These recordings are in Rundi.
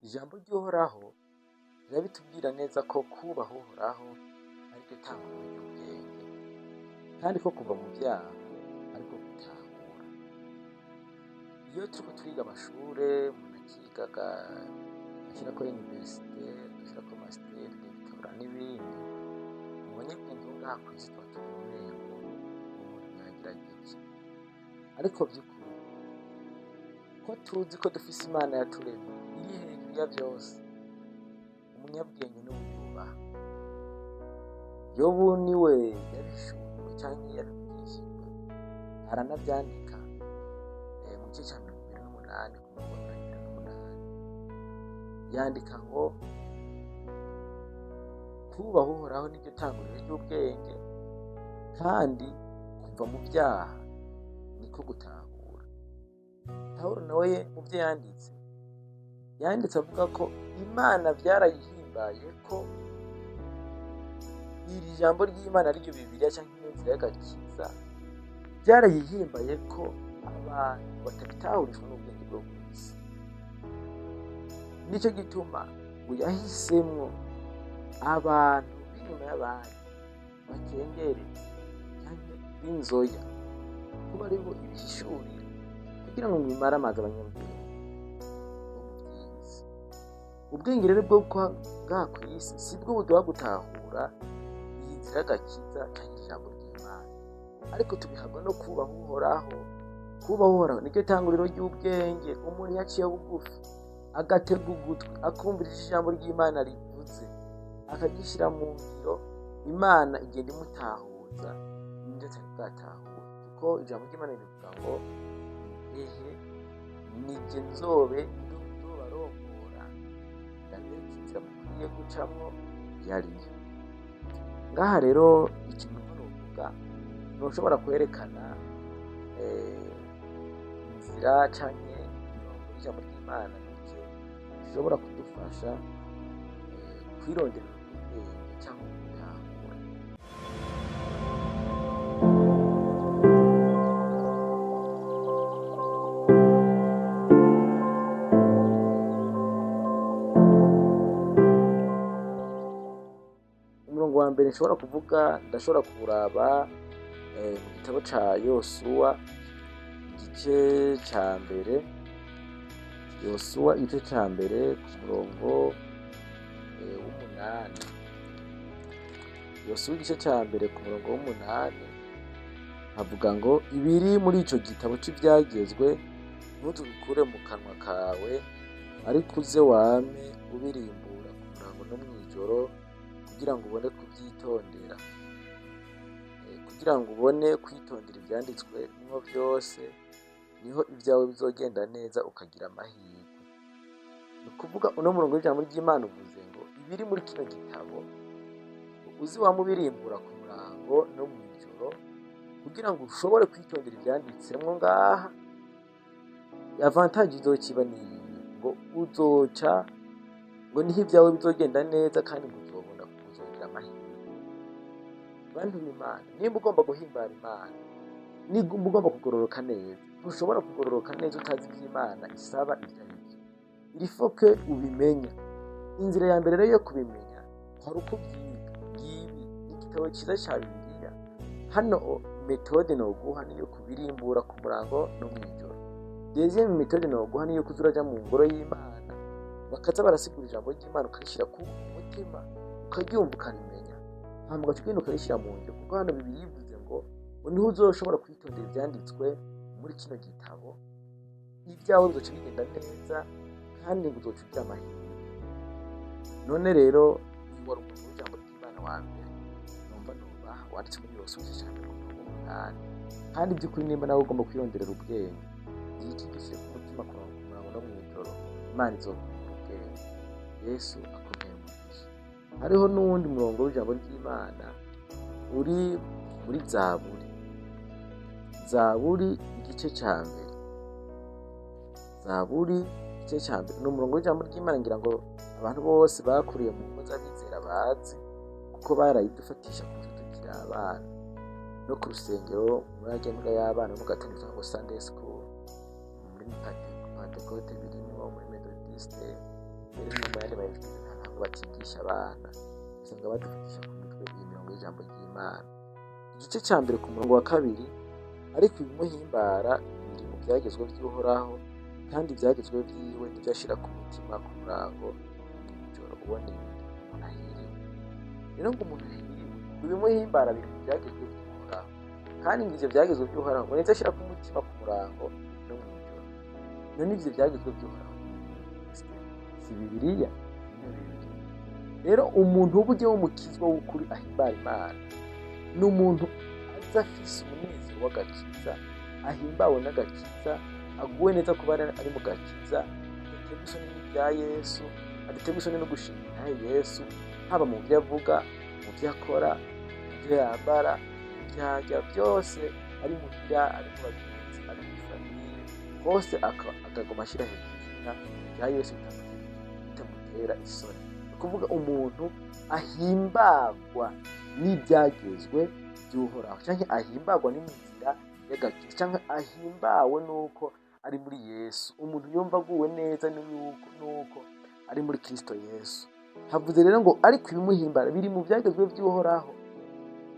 ijambo ry'Uhoraho rirabitubwira neza ko kubaha Uhoraho ariryo tanguriro ry'ubwenge, kandi ko kuva mu vyaha ariko gutahura. Iyo turiko turiga amashure, umuntu akiga agashirako universite, agashirako master, doctora n'ibindi, mu banyabwenge bo ngaha kw'isi tuba tubona umengo umuntu yagerageje. Ariko vy'ukuri ko tuzi ko dufise Imana yaturemye iri hejuru ya vyose, umunyabwenge niwe yubaha. Yobu niwe yabishuriwe canke yabigishijwe, aranavyandika mu gice ca 28 ku murongo wa 28, yandika ngo kubaha Uhoraho niryo tanguriro ry'ubwenge, kandi kuva mu vyaha niko gutahura. Pawulo nawe mu vyo yanditse avuga ko Imana vyarayihimbaye ko iri jambo ry'Imana ariryo Bibiliya canke inzira y'agakiza, vyarayihimbaye ko abantu batabitahurishwa n'ubwenge bwo kw'isi. Nico gituma ngo yahisemwo abantu b'inyuma y'abandi bakengere canke b'inzoya kuba aribo ibihishurira, kugira ngo mwimare amazi abanyabwenge bo mu vy'isi. Ubwenge rero bwo ngaha kw'isi sibwo buduha gutahura iyi nzira y'agakiza canke ijambo ry'Imana, ariko tubihabwa no kubaha Uhoraho. Kubaha Uhoraho niryo tanguriro ry'ubwenge. Umuntu yaciye bugufi agatega ugutwi akumviriza ijambo ry'Imana rivuze, akagishira mu ngiro, Imana igenda imutahuza n'ivyo atari bwatahure, kuko ijambo ry'Imana rivuga ngo ehe nije nzobarongora ndabereka inzira mukwiye gucamwo yariyo. Ngaha rero ikintu novuga, ntushobora kwerekana inzira canke imirongo y'ijambo ry'Imana mike ishobora kudufasha kwironderera ubwenge canke gutahura. Umurongo wa mbere nshobora kuvuga, ndashobora kuraba mu gitabo ca Yosuwa igice ca mbere, Yosuwa igice ca mbere ku murongo w'8. Yosuwa igice ca mbere ku murongo w'8 havuga ngo ibiri muri ico gitabo c'ivyagezwe ntuzubikure mu kanwa kawe, ariko uze wame ubirimbura ku murango no mw'ijoro, kugira ngo ubone kuvyitondera, kugira ngo ubone kwitondera ivyanditswemwo vyose, niho ivyawe bizogenda neza ukagira amahirwe. Ni ukuvuga uno murongo w'ijambo ry'Imana uvuze ngo ibiri muri kino gitabo uzi wama ubirimbura ku murango no mw'ijoro, kugira ngo ushobore kwitondera ivyanditsemwo ngaha. Avantage izokiba niyi ngo uzoca, ngo niho ivyawe bizogenda neza, kandi ngo uzobona uzogira amahirwe. Bantu b'Imana, nimba ugomba guhimbara Imana, nimba ugomba kugororoka neza, ntushobora kugororoka neza utazi ivyo Imana isaba ivyo arivyo. Il faut que ubimenya. Inzira ya mbere rero yo kubimenya hari uko uvyiga. Ngibi ni igitabo ciza ca Bibiliya. Hano metode noguha niyo kubirimbura ku murango no mw'ijoro. Deuxième metode noguha niyo kuza uraja mu ngoro y'Imana, bakaza barasigura ijambo ry'Imana ukarishira ku mutima, ukaryumva ukarimenya, hama ugaca ugenda ukarishira mu ngiro, kuko hano Bibiliya ivuze ngo niho uzoshobora kwitondera ivyanditswe muri kino gitabo, ivyawe bizoca bigenda neza, kandi ngo uzoca ugira amahirwe. None rero uyu wari umuntu w'ijambo ry'Imana wa mbere numva nubaha, wanditse muri Yosuwa igice ca mbere ku murongo w'8. Kandi by'ukuri nimba nawe ugomba kwironderera ubwenge, yikigishije ku mutima ku murango no mw'ijoro, Imana izokuha ubwenge. Yesu akomeye umugisha. Hariho n'uwundi murongo w'ijambo ry'Imana uri muri Zaburi igice ca mbere. Zaburi igice ca mbere ni umurongo w'ijambo ry'Imana ngira ngo abantu bose bakuriye mu ngo z'abizera bazi, kuko barayidufatisha kuva tukiri abana, no ku rusengero muri arya mbwa y'abana mu gatondo cyangwa Sunday school, muri Pentecote birimwo, muri Methodiste, mbere no mu yandi mayerekeza ntabwo batigisha abana usanga badufatisha ku mitwe y'imirongo y'ijambo ry'Imana. Igice cya mbere ku murongo wa kabiri, ariko ibimuhimbara biri mu byagezwe by'Uhoraho, kandi ibyagezwe byiwe ntibyashira ku mutima ku murango mw'ijoro. Uwo ni umuntu ahiriwe. Rero ngo umuntu ahiriwe, ibimuhimbara biri mu byagezwe by'Uhoraho, kandi ngo ivyo byagezwe by'Uhoraho ngo ntivyashira ku mutima ku murango no mw'ijoro. None ivyo byagezwe by'Uhoraho si Bibiliya? Ni Bibiliya. Rero umuntu w'uburyo w'umukizwa w'ukuri ahimbara Imana ni umuntu aza afise umunezero w'agakiza, ahimbawe n'agakiza, aguwe neza kuba ari mu gakiza, adaterwa isoni n'ibya Yesu, adaterwa isoni no gushimira Yesu, haba mu byo avuga, mu byo akora, mu byo yambara, mu byo arya, byose ari muhira, ari mu bagenzi, ari muri famiye, hose akaguma ashira hejuru izina rya Yesu bitamutera isoni. Ni ukuvuga umuntu ahimbagwa n'ibyagezwe by'Uhoraho, canke ahimbagwa n'inzira y'agakiza, canke ahimbawe nuko ari muri Yesu. Umuntu yumva aguwe neza nuko ari muri Kristo Yesu. Havuze rero ngo ariko ibimuhimbara biri mu byagezwe by'Uhoraho.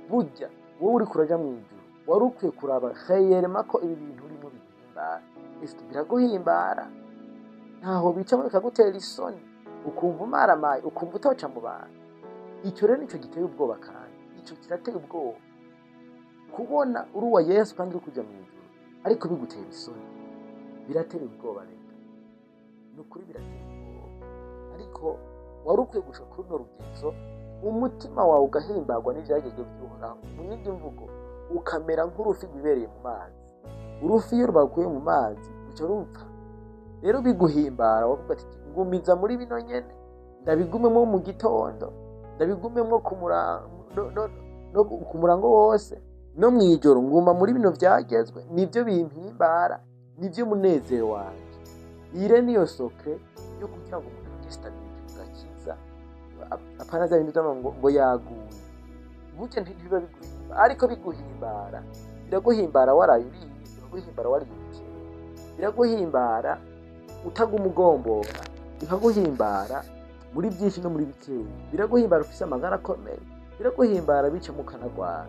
Burya wowe uri kuraja mu ijuru wari ukwiye kuraba khayerema ko ibi bintu urimo biguhimbara. Ese biraguhimbara? Ntaho bicamo bikagutera isoni, ukumva umaramaye, ukumva utoca mu bantu. Icyo rero nico giteye ubwoba, kandi ico kirateye ubwoba kubona uri uwa Yesu kandi uri kuja mu ijuru ariko bigutera isoni. Biratera ubwoba rero, ni ukuri biratera ubwoba. Ariko wari ukwiye gushika kuri runo rugezo, umutima wawe ugahimbagwa n'ivyagezwe by'Uhoraho. Mu yindi mvugo, ukamera nk'urufi rwibereye mu mazi. Urufi iyo rubaguye mu mazi ruca rupfa. Rero biguhimbara, wavuga ati ngumiza muri bino nyene, ndabigumemwo mu gitondo, ndabigumemwo ku murango wose, no mw'ijoro nguma muri bino vyagezwe. Nivyo bimpimbara, nivyo munezero wanje. Iyi rero niyo sokre yo kugira ngo umuntu agire stabilite mu gakiza, apana za bintu ngo yaguye. Burya ntibiba biguhimbara, ariko biguhimbara, biraguhimbara waraye uriye, biraguhimbara wariye ubukeye, biraguhimbara utaguma ugombora, bikaguhimbara muri byinshi no muri bikeya, biraguhimbara ufise amagara akomeye, biraguhimbara bica mu kanagwara.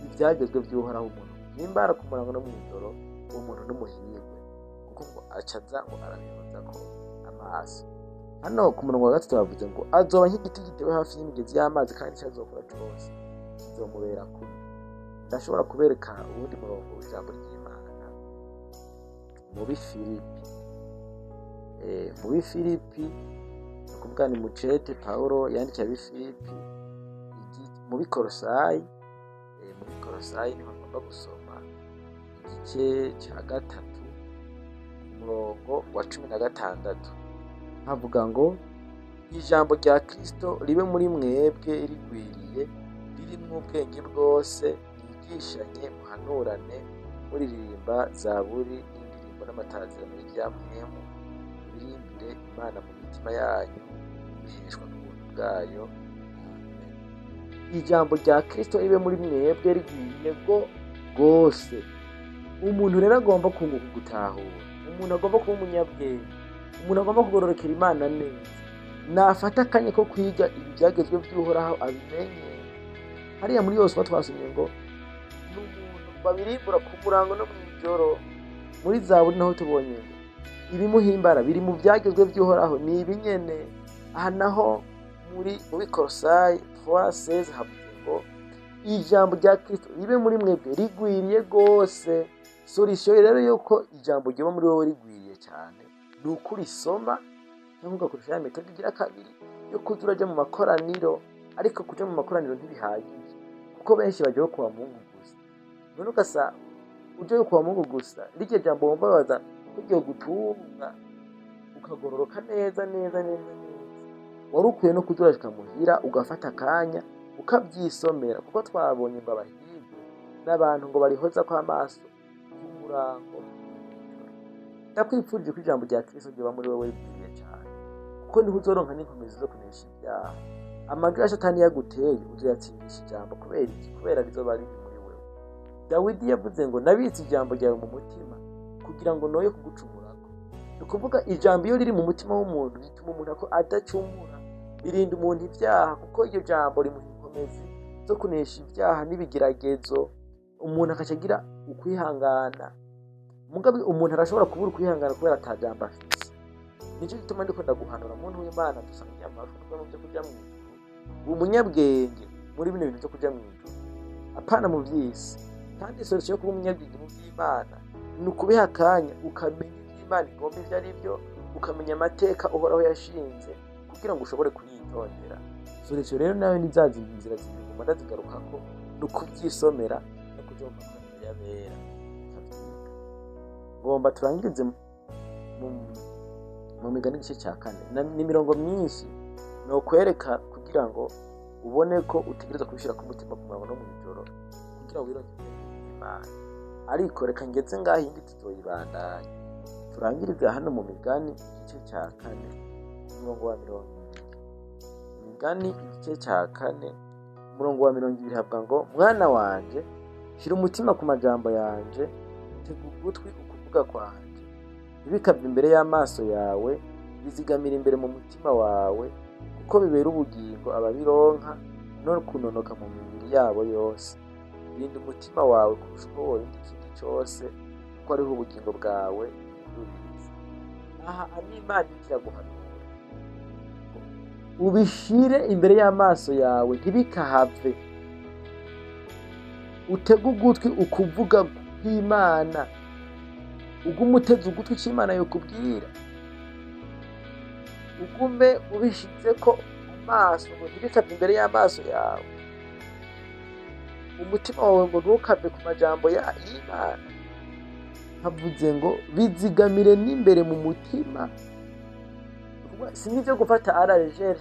Ibyagezwe by'Uhoraho umuntu himbara ku murango no mw'ijoro, uwo muntu n'umuhirwe, kuko ngo acaza ngo arabihoza ko amaso. Hano ku murongo wa gatatu bavuze ngo azoba nk'igiti gitewe hafi y'imigezi y'amazi, kandi icyo azokora cyose kizomubera kure. Ndashobora kubereka uwundi murongo w'ijambo ry'Imana mu Bifilipi. Mu Bifilipi ni ukuvuga ni mu cete Pawulo yandikiye Abifilipi, mu Bikolosayi. Mu Bikolosayi niho ngomba gusoma igice cya gatatu umurongo wa 16, havuga ngo ijambo rya Kristo ribe muri mwebwe rigwiriye, ririmwo ubwenge bwose, mwigishanye, muhanurane, muririmba zaburi n'indirimbo n'amatazirano y'ibya mpwemu, mubirimbire Imana mu mitima yanyu, biheshwa n'ubuntu bwayo. Ijambo rya Kristo ribe muri mwebwe rigwiriye rwose. Umuntu rero agomba kunguka gutahura, umuntu agomba kuba umunyabwenge, umuntu agomba kugororokera Imana neza, nafata akanya ko kwiga ibi byagezwe by'Uhoraho abimenye. Hariya muri Yosuwa twasomye ngo n'umuntu babirimbura ku murango no mw'ijoro. Muri Zaburi naho tubonye ngo ibimuhimbara biri mu byagezwe by'Uhoraho ni ibinyene. Aha naho muri Bikolosayi 3:16 havuze ngo ijambo rya Kristo ribe muri mwebwe rigwiriye rwose. Solution rero yuko ijambo ryo muri wowe rigwiriye cyane ni ukurisoma, cyangwa ugakoresha ya metode igira kabiri yo kuza urajya mu makoraniro. Ariko kuja mu makoraniro ntibihagije, kuko benshi bajya kwa Mungu gusa. None ugasa uje kwa Mungu gusa, rike jambo wumva baza kugiye gutunga ukagororoka neza. Wari ukwiye no kuzurashika muhira ugafata akanya ukabyisomera, kuko twabonye ngo abahirwe n'abantu ngo barihoza kwa maso y'umurango. Ndakwifurije ko ijambo rya Kristo ryoba muri wowe rigwiriye cyane, kuko niho uzoronka n'inkomezi zo kunesha ibyaha. Amagara ya Satani yaguteye uzoyatsindisha ijambo. Kubera rizoba riri muri wewe. Dawidi yavuze ngo nabitse ijambo ryawe mu mutima, kugira ngo noye kugucumurako. ni ukuvuga ijambo iyo riri mu mutima w'umuntu rituma umuntu ko adacumura, birinda umuntu ibyaha, kuko iryo jambo rimuha inkomezi zo kunesha ibyaha n'ibigeragezo, umuntu akaca agira ukwihangana. Mugabe umuntu arashobora kubura ukwihangana kubera ata jambo afise. Nico gituma ndiko ndaguhanura muntu w'Imana, dusangiye amahirwe mu byo kuja mw'ijuru, umunyabwenge muri bino bintu byo kuja mw'ijuru, apana mu vy'isi. Kandi solution yo kuba umunyabwenge mu vy'Imana ni ukubiha akanya ukamenya ivy'Imana igomba ivyo ari byo, ukamenya amateka uhoraho yashinze kugira ngo ushobore kuyitondera. Solution rero nawe ni za nzira zibiri ngomba ndazigarukako, ni ukuvyisomera no kuja mu makoraniro y'abera ukavyiga. Ngomba turangirize mu migani igice cya 4. Ni mirongo myinshi no kwereka kugira ngo ubone ko utegereza kubishira ku mutima ku murango no mw'ijoro kugira wirondere Imana. Ariko reka ngeze ngaho indi tuzoyibandanya, turangiriza hano mu migani igice cya 4 umurongo wa 20. Imigani igice cya 4 umurongo wa 20 havuga ngo, mwana wanje shira umutima ku majambo yanje, tega ugutwi ukuvuga kwanje, ntibikave imbere y'amaso yawe, bizigamira imbere mu mutima wawe, kuko bibera ubugingo ababironka no kunonoka mu mibiri yabo yose. Rinda umutima wawe kurusha uko worinda ikindi cyose, kuko ariho ubugingo bwawe buriza. Aha Imana ikiraguhanura, ubishire imbere y'amaso yawe ntibikahave, utege ugutwi ukuvuga kw'Imana, ugume uteze ugutwi c'Imana yokubwira, ugume ubishizeko amaso ngo ntibikave imbere y'amaso yawe, umutima wawe ngo ntukave ku majambo y'Imana. Havuze ngo bizigamire n'imbere mu mutima. Si n'ivyo gufata arajeje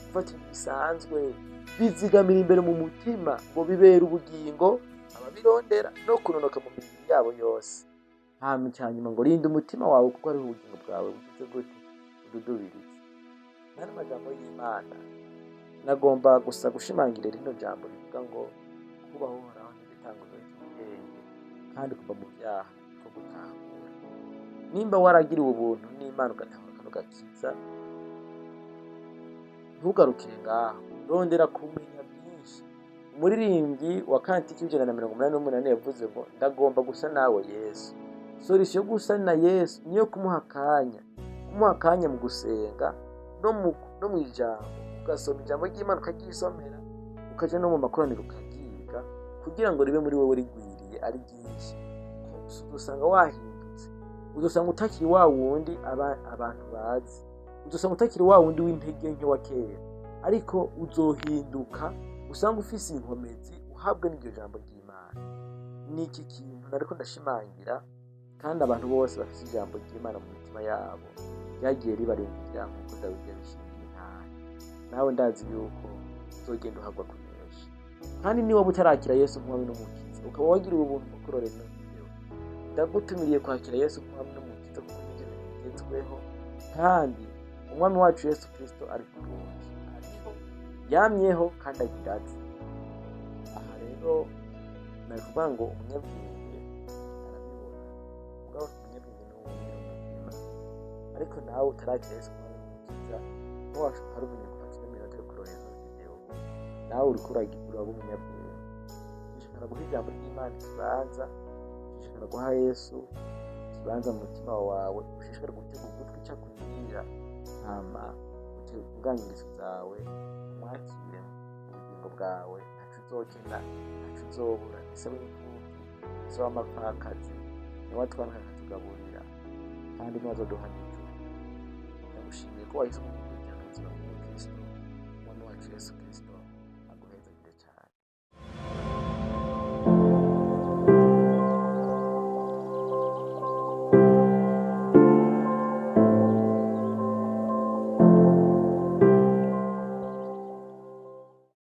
gufata ibisanzwe, bizigamira imbere mu mutima ngo bibera ubugingo ababirondera no kunonoka mu mibiri yabo yose. Hama icyanyuma ngo rinda umutima wawe kuko ariho ubugingo bwawe bugize gute bududubiriza. Nari amajambo y'Imana nagomba gusa gushimangira rino jambo rivuga ngo kubaho uhoraho n'igitanguzo cy'ubwenge kandi kuva mu byaha ko gutahura. Nimba waragiriwe ubuntu n'Imana ugatahura kano gakiza, ntugarukire ngaho, rondera kumenya byinshi. Umuririmbyi wa kantiki 188 yavuze ngo ndagomba gusa nawe Yesu. Solution yo gusa na Yesu niyo kumuha akanya mu gusenga no mu ijambo, ugasoma ijambo ry'Imana ukaryisomera, ukaja no mu makoraniro ukabyiga kugira ngo ribe muri wowe rigwiriye ari byinshi. Udusanga wahindutse, udusanga utakiri wa wundi abantu bazi, udusanga utakiri wa wundi w'intege nke wa kera, ariko uzohinduka usanga ufise inkomezi uhabwe n'iryo jambo ry'Imana. Ni iki kintu nariko ndashimangira, kandi abantu bose bafise ijambo ry'Imana mu mitima yabo ryagiye ribarinda ibyaha nk'uko Dawidi yabishingiye intare. Nawe ndazi yuko uzogenda uhabwa kunesha. Kandi niba utarakira Yesu nk'umwami n'umukiza, ukaba wagiriwe ubuntu bwo kurora ino video, ndagutumiriye kwakira Yesu nk'umwami n'umukiza kuko nivyo bigezweho. Kandi umwami wacu Yesu Kristo ari ku rugi, ariho yamyeho kandi agira ati. Aha rero nari kuvuga ngo umunyabwenge arabibona, ubwo umunyabwenge ni umunyabwenge, ariko nawe utarakira Yesu nk'umwami n'umukiza ntiwashobora kumenya gufata iminota yo kurora ino video. Nawe uriko uragura umunyabwenge, ushobora guha ijambo ry'Imana ikibanza, ushobora guha Yesu ikibanza mu mutima wawe, ushishikara gutega ugutwi icyo akubwira, hama utunganyirizo zawe umwakire mu bugingo bwawe. Ntaco uzokena, ntaco uzobura, ese w'imfuvyi, ese w'amapfakazi, niwe watwanka akatugaburira, kandi niwe azoduha n'ijuru. Ndagushimiye ko wahisemo gukurikirana ubuzima bwa Kristo, umwami wacu Yesu Kristo.